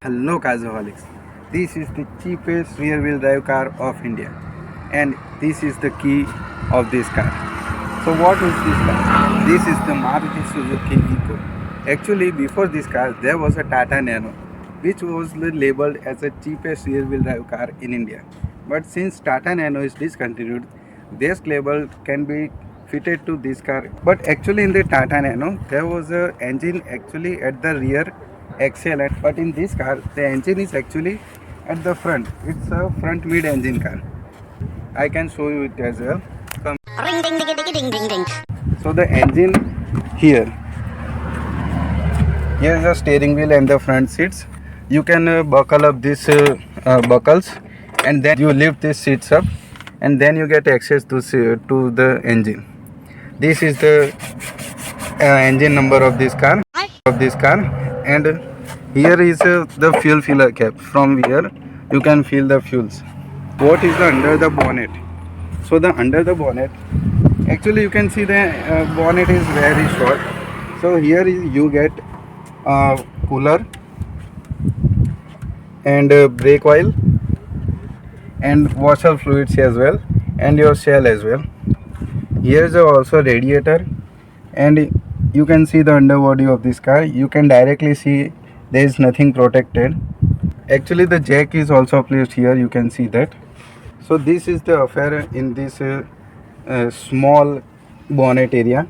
Hello Carzoholics. This is the cheapest rear wheel drive car of India, and this is the key of this car. So what is this car? This is the Maruti Suzuki Eeco. Actually before this car there was a Tata Nano which was labeled as the cheapest rear wheel drive car in India. But since Tata Nano is discontinued, this label can be fitted to this car. But actually in the Tata Nano there was a engine actually at the rear axle, but in this car the engine is actually at the front. It's a front mid engine car. I can show you it as well. Ring ding ding ding ding ding ding. So the engine here is the steering wheel and the front seats. You can buckle up these buckles, and then you lift these seats up, and then you get access to the engine. This is the engine number of this car. And here is the fuel filler cap. From here you can fill the fuels. What is the under the bonnet? So the under the bonnet, actually you can see the bonnet is very short. So here you get cooler and brake oil and washer fluids as well, and your shell as well. Here is also radiator, and you can see the underbody of this car. You can directly see there is nothing protected. Actually the jack is also placed here, you can see that. So this is the affair in this small bonnet area.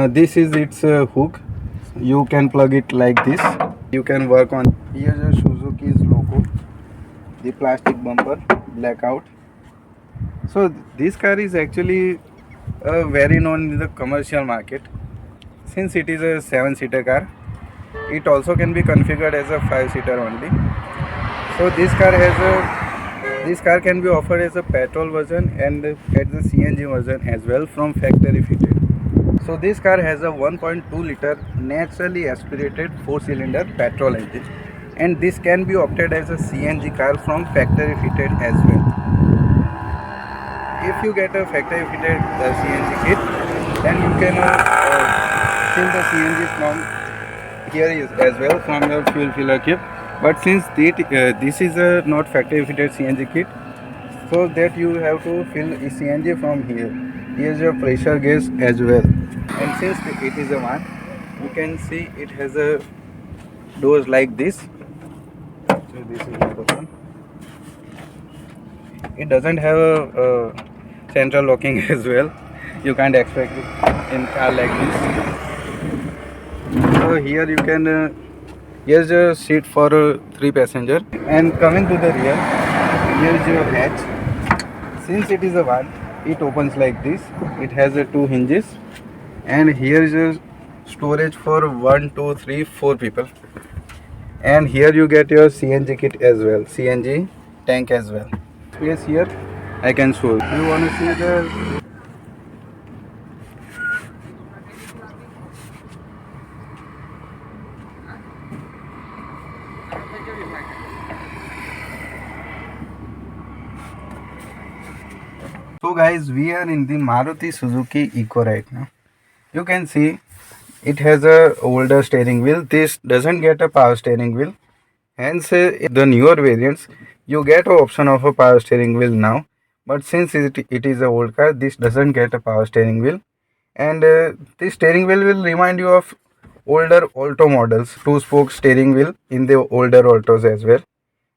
This is its hook. You can plug it like this. You can work on. Here's a Suzuki's logo, the plastic bumper, blackout. So this car is actually very known in the commercial market. Since it is a 7-seater car, it also can be configured as a 5-seater only. So this car can be offered as a petrol version and at the CNG version as well from factory fitted. So this car has a 1.2 liter naturally aspirated 4-cylinder petrol engine, and this can be opted as a CNG car from factory fitted as well. If you get a factory fitted CNG kit, then you can fill the CNG from here as well from your fuel filler kit. But since this is a not factory fitted CNG kit, so that you have to fill CNG from here. Here's your pressure gauge as well. And since it is a van, you can see it has a doors like this. So this is the one. It doesn't have a central locking as well. You can't expect it in car like this. So here you can here's a seat for 3 passengers. And coming to the rear, here's your hatch. Since it is a van, it opens like this. It has 2 hinges, and here is a storage for 1, 2, 3, 4 people. And here you get your CNG kit as well, CNG tank as well. Space here I can show you. You want to see the So guys, we are in the Maruti Suzuki Eeco right now. You can see it has a older steering wheel. This doesn't get a power steering wheel. Hence the newer variants you get an option of a power steering wheel now. But since it is a old car, this doesn't get a power steering wheel. And this steering wheel will remind you of older Alto models. 2-spoke steering wheel in the older Altos as well.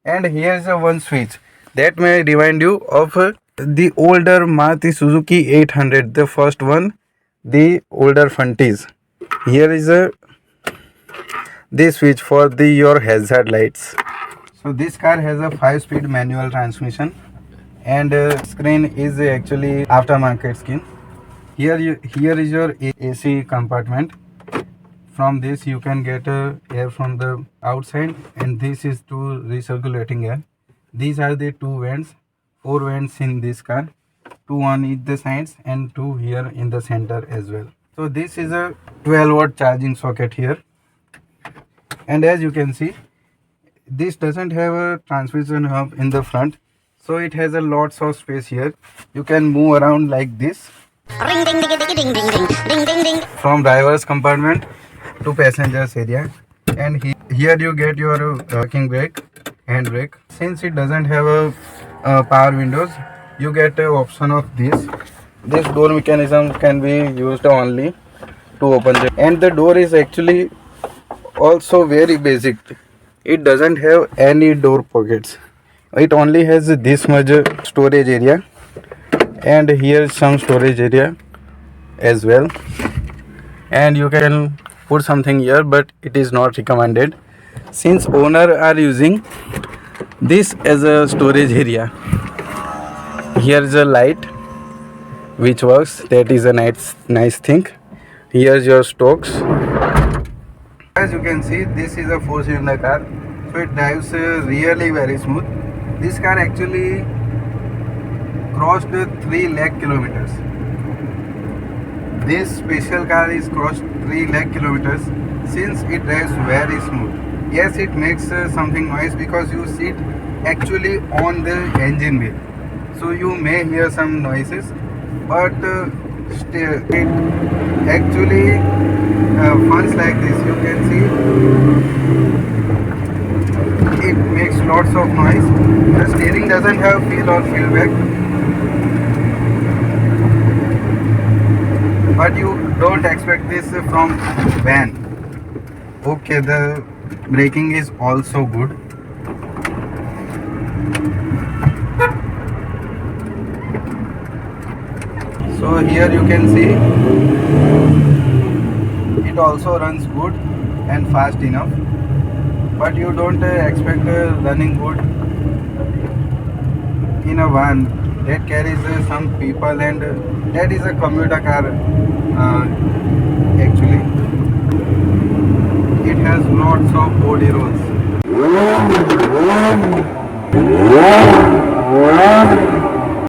And here is a one switch that may remind you of the older Maruti Suzuki 800, the first one, the older Fronties. Here is the switch for your hazard lights. So this car has a 5-speed manual transmission, and screen is actually aftermarket skin. Here is your AC compartment. From this you can get air from the outside, and this is to recirculating air. These are the 2 vents, 4 vents in this car, 2 on each sides and 2 here in the center as well. So this is a 12-watt charging socket here, and as you can see, this doesn't have a transmission hub in the front, so it has a lots of space here. You can move around like this. Ring ding ding ding ding ding ding ding ding ding. From driver's compartment to passengers area, and here Here you get your parking brake, hand brake. Since it doesn't have a power windows, you get a option of this. This door mechanism can be used only to open the, and the door is actually also very basic. It doesn't have any door pockets. It only has this much storage area, and here some storage area as well, and you can put something here, but it is not recommended since owner are using this as a storage area. Here is a light which works, that is a nice thing. Here's your stocks. As you can see, this is a 4-cylinder car, so it drives really very smooth. This car actually crossed 3 lakh kilometers. This special car is crossed 3 lakh kilometers since it drives very smooth. Yes, it makes something noise because you sit actually on the engine wheel, so you may hear some noises, but still it actually funs like this. You can see it makes lots of noise. The steering doesn't have feel or feedback, but you don't expect this from van. Okay, the braking is also good. So here you can see it also runs good and fast enough, but you don't expect running good in a van that carries some people, and that is a commuter car. Actually, it has lots of body rolls.